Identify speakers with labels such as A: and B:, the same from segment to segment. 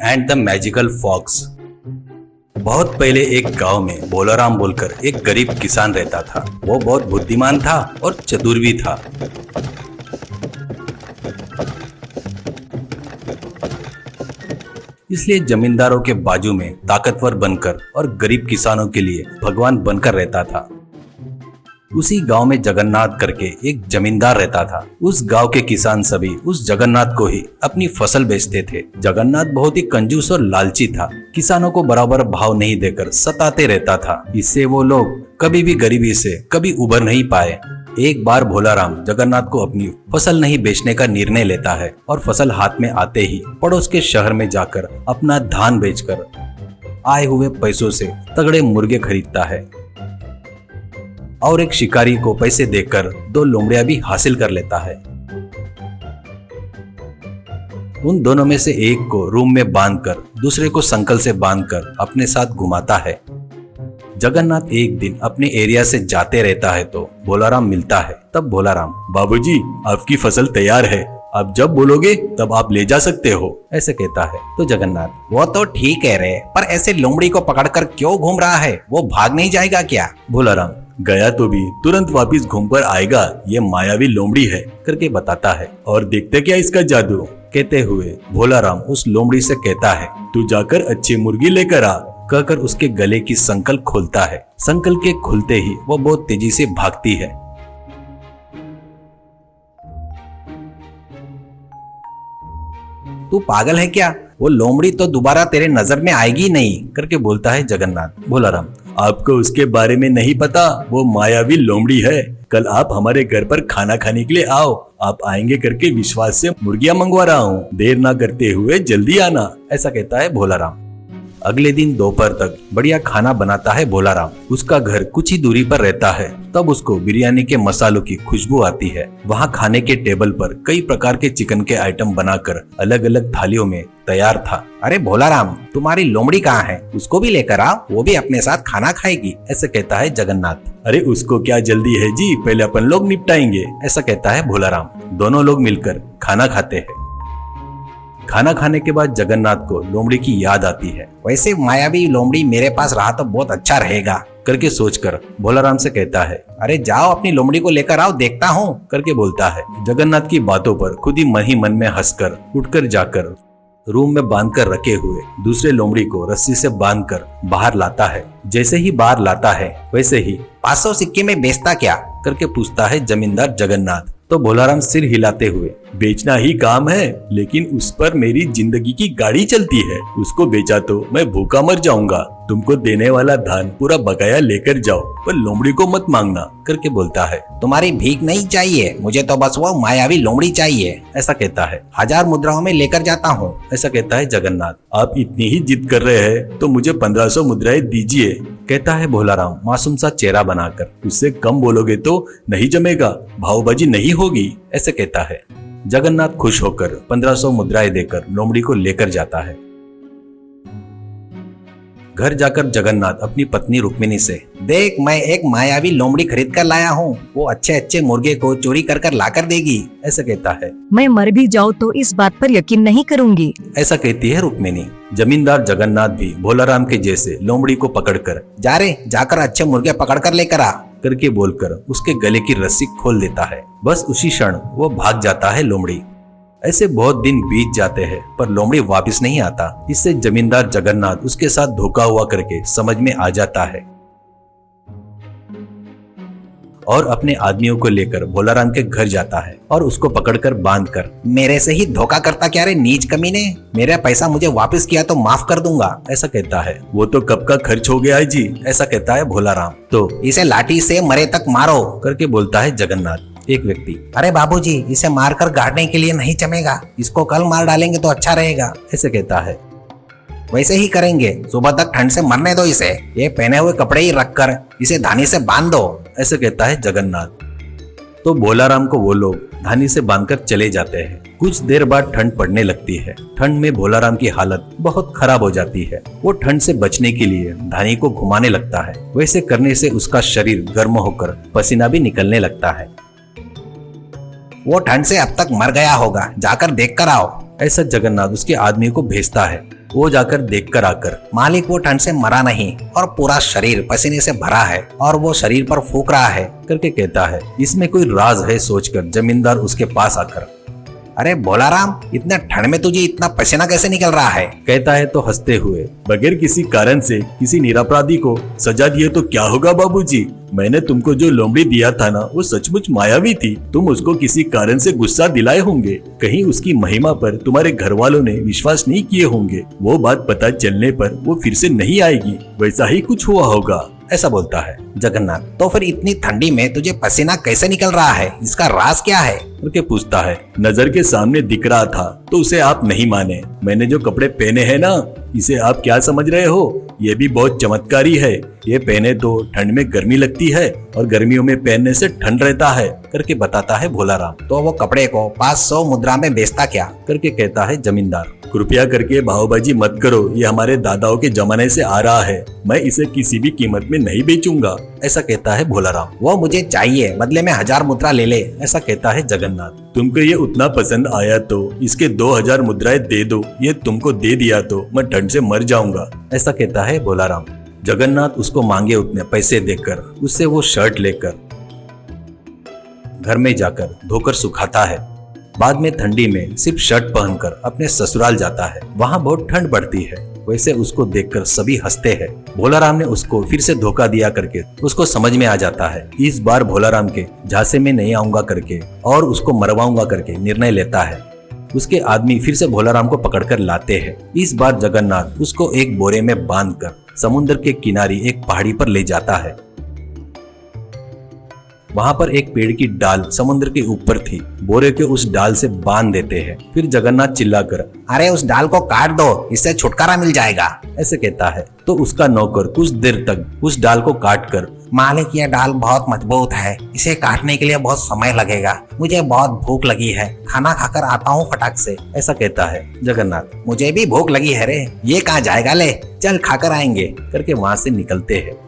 A: And the magical fox. बहुत पहले एक गांव में भोलाराम बोलकर एक गरीब किसान रहता था। वो बहुत बुद्धिमान था और चतुर भी था। इसलिए जमींदारों के बाजू में ताकतवर बनकर और गरीब किसानों के लिए भगवान बनकर रहता था। उसी गांव में जगन्नाथ करके एक जमींदार रहता था। उस गांव के किसान सभी उस जगन्नाथ को ही अपनी फसल बेचते थे। जगन्नाथ बहुत ही कंजूस और लालची था। किसानों को बराबर भाव नहीं देकर सताते रहता था। इससे वो लोग कभी भी गरीबी से कभी उबर नहीं पाए। एक बार भोलाराम जगन्नाथ को अपनी फसल नहीं बेचने का निर्णय लेता है और फसल हाथ में आते ही पड़ोस के शहर में जाकर अपना धान बेचकर आए हुए पैसों से तगड़े मुर्गे खरीदता है और एक शिकारी को पैसे देकर 2 लोमड़ियां भी हासिल कर लेता है। उन दोनों में से एक को रूम में बांधकर दूसरे को संकल से बांधकर अपने साथ घुमाता है। जगन्नाथ एक दिन अपने एरिया से जाते रहता है तो भोलाराम मिलता है। तब भोलाराम, बाबूजी आपकी फसल तैयार है, आप जब बोलोगे तब आप ले जा सकते हो, ऐसे कहता है। तो जगन्नाथ,
B: वो तो ठीक कह रहे, पर ऐसे लोमड़ी को पकड़कर क्यों घूम रहा है? वो भाग नहीं जाएगा क्या?
A: भोलाराम, गया तो भी तुरंत वापिस घूमकर आएगा, ये मायावी लोमड़ी है करके बताता है। और देखते क्या इसका जादू। कहते हुए भोलाराम उस लोमड़ी से कहता है, तू जाकर अच्छी मुर्गी लेकर आ, कहकर उसके गले की संकल खोलता है। संकल के खुलते ही वो बहुत तेजी से भागती है।
B: तू पागल है क्या? वो लोमड़ी तो दोबारा तेरे नजर में आएगी नहीं,
A: करके बोलता है जगन्नाथ। भोलाराम, आपको उसके बारे में नहीं पता, वो मायावी लोमड़ी है। कल आप हमारे घर पर खाना खाने के लिए आओ, आप आएंगे करके विश्वास से मुर्गियां मंगवा रहा हूँ, देर ना करते हुए जल्दी आना, ऐसा कहता है भोलाराम। अगले दिन दोपहर तक बढ़िया खाना बनाता है भोलाराम। उसका घर कुछ ही दूरी पर रहता है। तब उसको बिरयानी के मसालों की खुशबू आती है। वहाँ खाने के टेबल पर कई प्रकार के चिकन के आइटम बनाकर अलग अलग थालियों में तैयार था।
B: अरे भोलाराम, तुम्हारी लोमड़ी कहाँ है? उसको भी लेकर आओ, वो भी अपने साथ खाना खाएगी,
A: ऐसा कहता है जगन्नाथ। अरे उसको क्या जल्दी है जी, पहले अपन लोग निपटाएंगे, ऐसा कहता है भोलाराम। दोनों लोग मिलकर खाना खाते हैं। खाना खाने के बाद जगन्नाथ को लोमड़ी की याद आती है।
B: वैसे मायावी लोमड़ी मेरे पास रहा तो बहुत अच्छा रहेगा,
A: करके सोचकर भोलाराम से कहता है,
B: अरे जाओ अपनी लोमड़ी को लेकर आओ, देखता हूँ,
A: करके बोलता है। जगन्नाथ की बातों पर खुद ही मन में हंसकर उठकर जाकर रूम में बांधकर रखे हुए दूसरे लोमड़ी को रस्सी से बांधकर बाहर लाता है। जैसे ही बाहर लाता है वैसे ही
B: 500 सिक्के में बेचता क्या?
A: करके पूछता है जमींदार जगन्नाथ। तो भोलाराम सिर हिलाते हुए, बेचना ही काम है, लेकिन उस पर मेरी जिंदगी की गाड़ी चलती है, उसको बेचा तो मैं भूखा मर जाऊंगा। तुमको देने वाला धान पूरा बकाया लेकर जाओ, पर लोमड़ी को मत मांगना, करके बोलता है।
B: तुम्हारी भीख नहीं चाहिए, मुझे तो बस वो मायावी लोमड़ी चाहिए,
A: ऐसा कहता है।
B: 1000 मुद्राओं में लेकर जाता हूँ,
A: ऐसा कहता है जगन्नाथ। आप इतनी ही जिद कर रहे हैं तो मुझे 1500 मुद्राएं दीजिए, कहता है भोलाराम मासूम सा चेहरा बनाकर। उससे कम बोलोगे तो नहीं जमेगा, भावबाजी नहीं होगी, ऐसे कहता है। जगन्नाथ खुश होकर 1500 मुद्राएं देकर लोमड़ी को लेकर जाता है। घर जाकर जगन्नाथ अपनी पत्नी रुक्मिणी से,
B: देख मैं एक मायावी लोमड़ी खरीद कर लाया हूँ, वो अच्छे अच्छे मुर्गे को चोरी कर कर ला कर देगी,
A: ऐसा कहता है।
C: मैं मर भी जाऊँ तो इस बात पर यकीन नहीं करूँगी,
A: ऐसा कहती है रुक्मिणी। जमींदार जगन्नाथ भी भोलाराम के जैसे लोमड़ी को पकड़कर,
B: जा रे जाकर अच्छे मुर्गे पकड़ कर लेकर आ,
A: करके बोलकर उसके गले की रस्सी खोल देता है। बस उसी क्षण वो भाग जाता है लोमड़ी। ऐसे बहुत दिन बीत जाते हैं पर लोमड़ी वापस नहीं आता। इससे जमींदार जगन्नाथ उसके साथ धोखा हुआ करके समझ में आ जाता है और अपने आदमियों को लेकर भोलाराम के घर जाता है और उसको पकड़कर बांधकर,
B: मेरे से ही धोखा करता क्या रे नीच कमीने, मेरा पैसा मुझे वापस किया तो माफ कर दूंगा,
A: ऐसा कहता है। वो तो कब का खर्च हो गया है जी, ऐसा कहता है भोलाराम। तो
B: इसे लाठी से मरे तक मारो,
A: करके बोलता है जगन्नाथ। एक व्यक्ति,
B: अरे बाबूजी इसे मारकर गाड़ने के लिए नहीं जमेगा, इसको कल मार डालेंगे तो अच्छा रहेगा,
A: ऐसे कहता है।
B: वैसे ही करेंगे, सुबह तक ठंड से मरने दो इसे, ये पहने हुए कपड़े ही रखकर इसे धानी से बांध दो,
A: ऐसे कहता है जगन्नाथ। तो भोलाराम को वो लोग धानी से बांधकर चले जाते हैं। कुछ देर बाद ठंड पड़ने लगती है। ठंड में भोलाराम की हालत बहुत खराब हो जाती है। वो ठंड से बचने के लिए धानी को घुमाने लगता है। वैसे करने से उसका शरीर गर्म होकर पसीना भी निकलने लगता है।
B: वो ठंड से अब तक मर गया होगा, जाकर देख कर आओ,
A: ऐसा जगन्नाथ उसके आदमी को भेजता है। वो जाकर देखकर आकर,
B: मालिक वो ठंड से मरा नहीं और पूरा शरीर पसीने से भरा है और वो शरीर पर फूंक रहा है
A: करके कहता है। इसमें कोई राज है सोचकर जमींदार उसके पास आकर
B: अरे भोलाराम, इतने ठंड में तुझे इतना पसीना कैसे निकल रहा है?
A: कहता है तो हंसते हुए, बगैर किसी कारण से किसी निरपराधी को सजा दिए तो क्या होगा बाबूजी? मैंने तुमको जो लोमड़ी दिया था ना, वो सचमुच मायावी थी। तुम उसको किसी कारण से गुस्सा दिलाए होंगे, कहीं उसकी महिमा पर तुम्हारे घर वालों ने विश्वास नहीं किए होंगे। वो बात पता चलने पर वो फिर से नहीं आएगी, वैसा ही कुछ हुआ होगा, ऐसा बोलता है
B: जगन्नाथ। तो फिर इतनी ठंडी में तुझे पसीना कैसे निकल रहा है? इसका राज क्या है?
A: करके पूछता है। नजर के सामने दिख रहा था तो उसे आप नहीं माने। मैंने जो कपड़े पहने हैं ना, इसे आप क्या समझ रहे हो? ये भी बहुत चमत्कारी है। ये पहने तो ठंड में गर्मी लगती है और गर्मियों में पहनने से ठंड रहता है, करके बताता है भोलाराम।
B: तो वो कपड़े को 500 मुद्रा में बेचता क्या?
A: करके कहता है जमींदार। कृपया करके भावबाजी मत करो, ये हमारे दादाओं के जमाने से आ रहा है। मैं इसे किसी भी कीमत में नहीं बेचूंगा, ऐसा कहता है भोलाराम।
B: वो मुझे चाहिए, बदले में 1000 मुद्रा ले ले,
A: ऐसा कहता है जगन्नाथ। तुमको ये उतना पसंद आया तो इसके 2000 मुद्राएं दे दो। ये तुमको दे दिया तो मैं ठंड से मर जाऊंगा, ऐसा कहता है भोलाराम। जगन्नाथ उसको मांगे उतने पैसे देकर उससे वो शर्ट लेकर घर में जाकर धोकर सुखाता है। बाद में ठंडी में सिर्फ शर्ट पहनकर अपने ससुराल जाता है। वहाँ बहुत ठंड पड़ती है। वैसे उसको देखकर सभी हंसते हैं। भोलाराम ने उसको फिर से धोखा दिया करके उसको समझ में आ जाता है। इस बार भोलाराम के झांसे में नहीं आऊंगा करके और उसको मरवाऊंगा करके निर्णय लेता है। उसके आदमी फिर से भोलाराम को पकड़कर लाते हैं। इस बार जगन्नाथ उसको एक बोरे में बांधकर समुद्र के किनारे एक पहाड़ी पर ले जाता है। वहां पर एक पेड़ की डाल समुद्र के ऊपर थी। बोरे के उस डाल से बांध देते हैं। फिर जगन्नाथ चिल्लाकर,
B: अरे उस डाल को काट दो, इससे छुटकारा मिल जाएगा,
A: ऐसे कहता है। तो उसका नौकर कुछ देर तक उस डाल को काट कर,
B: मालिक ये डाल बहुत मजबूत है, इसे काटने के लिए बहुत समय लगेगा, मुझे बहुत भूख लगी है, खाना खाकर आता हूँ फटाक से,
A: ऐसा कहता है जगन्नाथ।
B: मुझे भी भूख लगी है रे, ये कहाँ जाएगा, ले चल खाकर आएंगे,
A: करके वहां से निकलते हैं।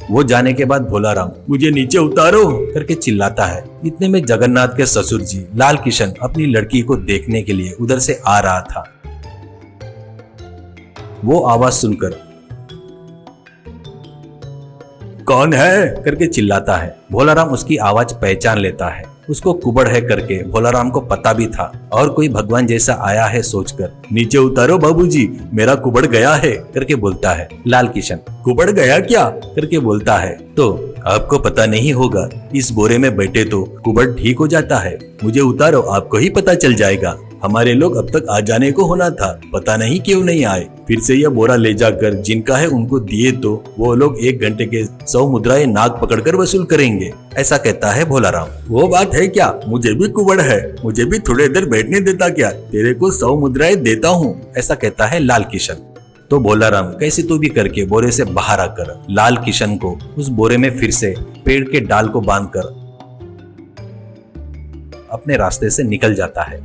A: वो जाने के बाद भोलाराम, मुझे नीचे उतारो करके चिल्लाता है। इतने में जगन्नाथ के ससुर जी लाल किशन अपनी लड़की को देखने के लिए उधर से आ रहा था। वो आवाज सुनकर कौन है करके चिल्लाता है। भोलाराम उसकी आवाज पहचान लेता है। उसको कुबड़ है करके भोलाराम को पता भी था और कोई भगवान जैसा आया है सोचकर, नीचे उतारो बाबूजी, मेरा कुबड़ गया है करके बोलता है। लाल किशन, कुबड़ गया क्या करके बोलता है। तो आपको पता नहीं होगा, इस बोरे में बैठे तो कुबड़ ठीक हो जाता है। मुझे उतारो, आपको ही पता चल जाएगा। हमारे लोग अब तक आ जाने को होना था, पता नहीं क्यों नहीं आए। फिर से यह बोरा ले जाकर जिनका है उनको दिए तो वो लोग 1 घंटे के 100 मुद्राएं नाक पकड़कर वसूल करेंगे, ऐसा कहता है भोलाराम। वो बात है क्या, मुझे भी कुबड़ है, मुझे भी थोड़ी देर बैठने देता क्या, तेरे को 100 मुद्राएं देता हूँ, ऐसा कहता है लाल किशन। तो भोलाराम कैसे तो भी करके बोरे से बाहर आकर लाल किशन को उस बोरे में फिर से पेड़ के डाल को बांधकर अपने रास्ते से निकल जाता है।